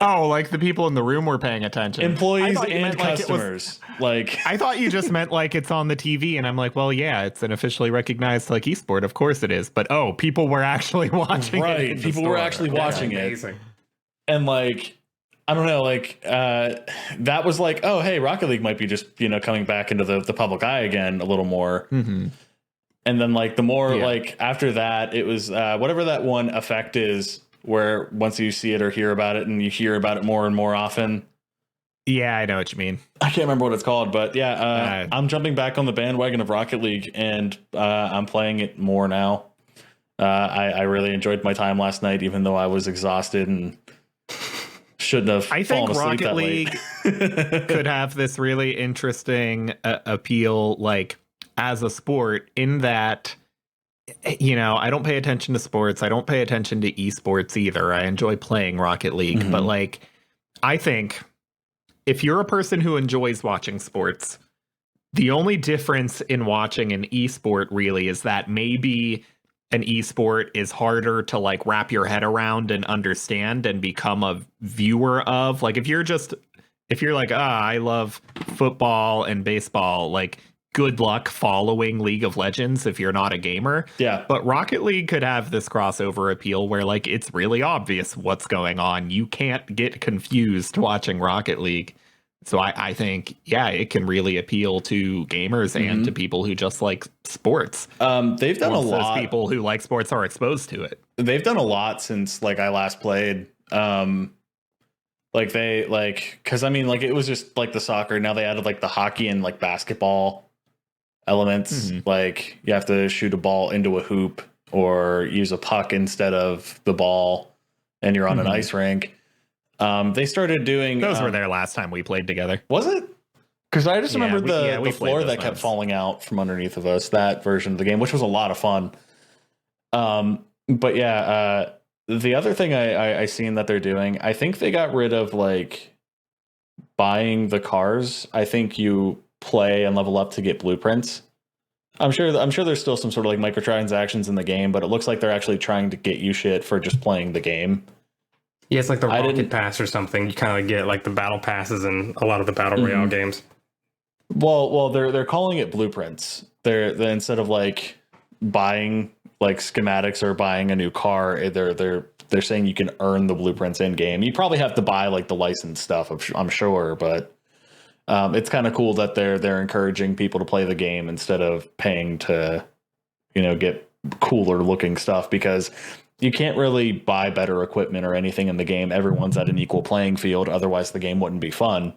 Oh, like the people in the room were paying attention. Employees I thought you and meant like it was- customers. Like I thought you just meant like it's on the TV, and I'm like, well, yeah, it's an officially recognized like esport. Of course it is. But people were actually watching it. right, in the people store. were actually watching it. Amazing. And like I don't know, like that was like, oh hey, Rocket League might be just, you know, coming back into the public eye again a little more. Mm-hmm. And then like the more like after that, it was whatever that one effect is where once you see it or hear about it and you hear about it more and more often. Yeah, I know what you mean. I can't remember what it's called, but yeah, I'm jumping back on the bandwagon of Rocket League and I'm playing it more now. I really enjoyed my time last night, even though I was exhausted and shouldn't have. I think fallen asleep Rocket League could have this really interesting appeal, like as a sport, in that, you know, I don't pay attention to sports. I don't pay attention to esports either. I enjoy playing Rocket League, but like, I think if you're a person who enjoys watching sports, the only difference in watching an esport really is that maybe an esport is harder to like wrap your head around and understand and become a viewer of. Like if you're like, I love football and baseball, like good luck following League of Legends if you're not a gamer. Yeah. But Rocket League could have this crossover appeal where like it's really obvious what's going on. You can't get confused watching Rocket League. So I think, yeah, it can really appeal to gamers and to people who just like sports. They've done a Once lot. those people who like sports are exposed to it. They've done a lot since like I last played. Like they like, because I mean, like it was just like the soccer. Now they added like the hockey and like basketball elements. Like you have to shoot a ball into a hoop or use a puck instead of the ball, and you're on an ice rink. They started doing Those were there last time we played together. Was it? Because I just remember we the floor played that those kept ones. falling out from underneath of us. That version of the game, which was a lot of fun. But yeah, the other thing I seen that they're doing, I think they got rid of like buying the cars. I think you play and level up to get blueprints. I'm sure there's still some sort of like microtransactions in the game, but it looks like they're actually trying to get you shit for just playing the game. Yeah, it's like the Rocket Pass or something. You kind of get like the battle passes in a lot of the battle royale games. Well, they're calling it blueprints. They're instead of like buying like schematics or buying a new car, they're saying you can earn the blueprints in game. You probably have to buy like the licensed stuff, I'm sure, but it's kind of cool that they're encouraging people to play the game instead of paying to, get cooler looking stuff, because you can't really buy better equipment or anything in the game. Everyone's at an equal playing field. Otherwise the game wouldn't be fun.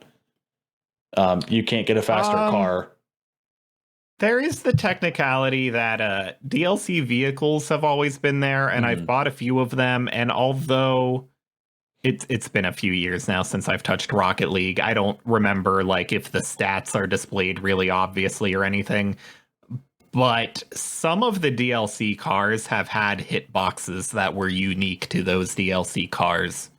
You can't get a faster car. There is the technicality that DLC vehicles have always been there, and I've bought a few of them, and although it's been a few years now since I've touched Rocket League, I don't remember like if the stats are displayed really obviously or anything, but some of the DLC cars have had hitboxes that were unique to those DLC cars.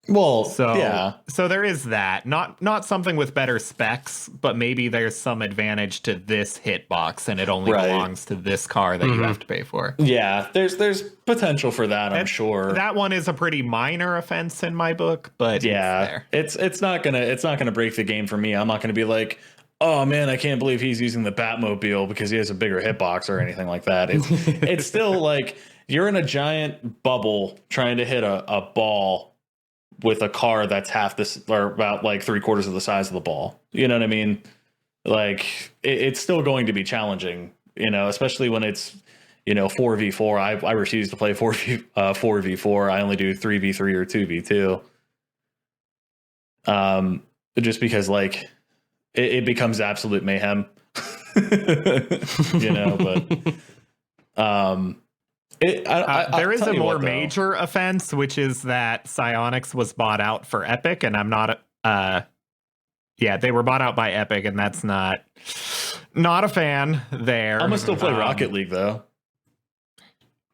Well, so there is that. Not something with better specs, but maybe there's some advantage to this hitbox, and it only belongs to this car that you have to pay for. Yeah, there's potential for that, I'm sure. That one is a pretty minor offense in my book, but yeah, it's not gonna break the game for me. I'm not gonna be like, oh man, I can't believe he's using the Batmobile because he has a bigger hitbox or anything like that. It's still like you're in a giant bubble trying to hit a ball with a car that's half this or about like 3/4 of the size of the ball. You know what I mean? Like it's still going to be challenging, especially when it's, 4v4. I refuse to play 4v4. I only do 3v3 or 2v2. Just because like it becomes absolute mayhem, but, there is a more major offense, which is that Psyonix was bought out for Epic, and I'm not they were bought out by Epic, and that's not a fan there. I'm gonna still play Rocket League though.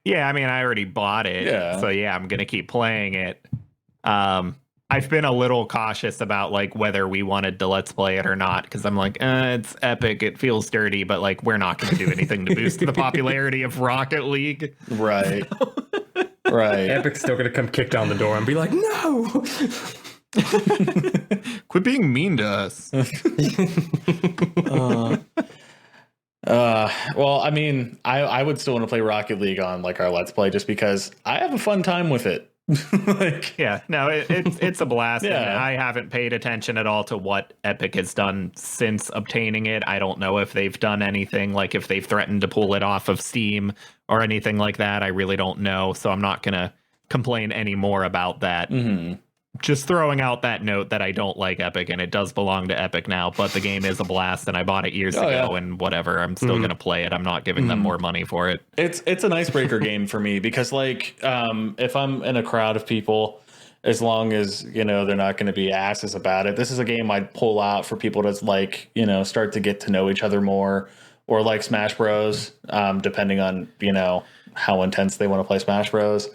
Yeah, I mean, I already bought it, so yeah, I'm gonna keep playing it. I've been a little cautious about like whether we wanted to let's play it or not, because I'm like, it's Epic, it feels dirty, but like we're not going to do anything to boost the popularity of Rocket League. Right. Right. Epic's still going to come kick down the door and be like, no! Quit being mean to us. Well, I mean, I would still want to play Rocket League on like our Let's Play just because I have a fun time with it. It's a blast. Yeah. And I haven't paid attention at all to what Epic has done since obtaining it. I don't know if they've done anything, like if they've threatened to pull it off of Steam or anything like that. I really don't know, so I'm not gonna complain any more about that. Just throwing out that note that I don't like Epic, and it does belong to Epic now, but the game is a blast, and I bought it years ago, and whatever, I'm still going to play it. I'm not giving them more money for it. It's an icebreaker game for me, because like if I'm in a crowd of people, as long as, they're not going to be asses about it, this is a game I'd pull out for people to like, start to get to know each other more, or like Smash Bros, depending on, how intense they want to play Smash Bros.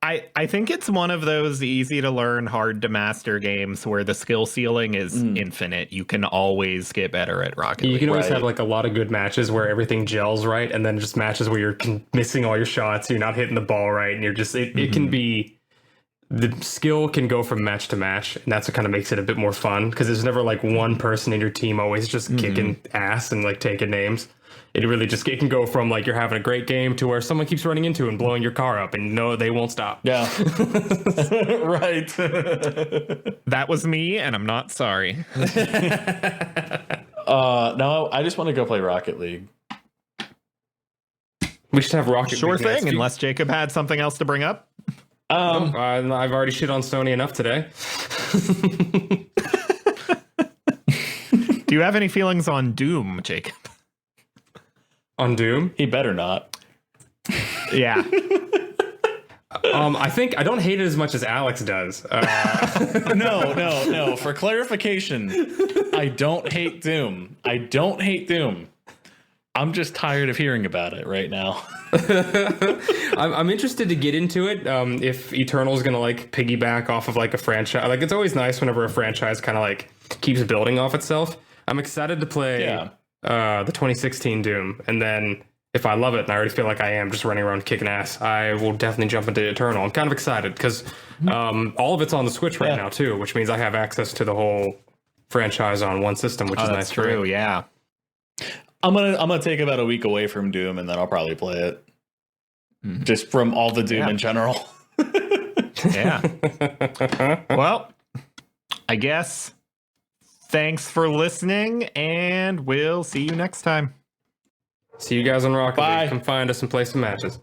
I think it's one of those easy to learn, hard to master games where the skill ceiling is infinite. You can always get better at Rocket League. You can always have like a lot of good matches where everything gels right, and then just matches where you're missing all your shots, you're not hitting the ball right, and you're just it can be, the skill can go from match to match, and that's what kind of makes it a bit more fun, because there's never like one person in your team always just kicking ass and like taking names. It really just, it can go from like you're having a great game to where someone keeps running into and blowing your car up, and no, they won't stop. Yeah. Right. That was me, and I'm not sorry. No, I just want to go play Rocket League. We should have Rocket League. Sure thing, unless Jacob had something else to bring up. I've already shit on Sony enough today. Do you have any feelings on Doom, Jacob? On Doom? He better not. Yeah. I think I don't hate it as much as Alex does. No. For clarification, I don't hate Doom. I'm just tired of hearing about it right now. I'm interested to get into it. If Eternal's gonna like piggyback off of like a franchise, like it's always nice whenever a franchise kind of like keeps building off itself. I'm excited to play the 2016 Doom, and then if I love it, and I already feel like I am just running around kicking ass, I will definitely jump into Eternal. I'm kind of excited because all of it's on the Switch right now too, which means I have access to the whole franchise on one system, which is nice. True, yeah. I'm gonna take about a week away from Doom, and then I'll probably play it. Just from all the Doom in general. Yeah. Well, I guess thanks for listening, and we'll see you next time. See you guys on Rocket Bye. League. Come find us and play some matches.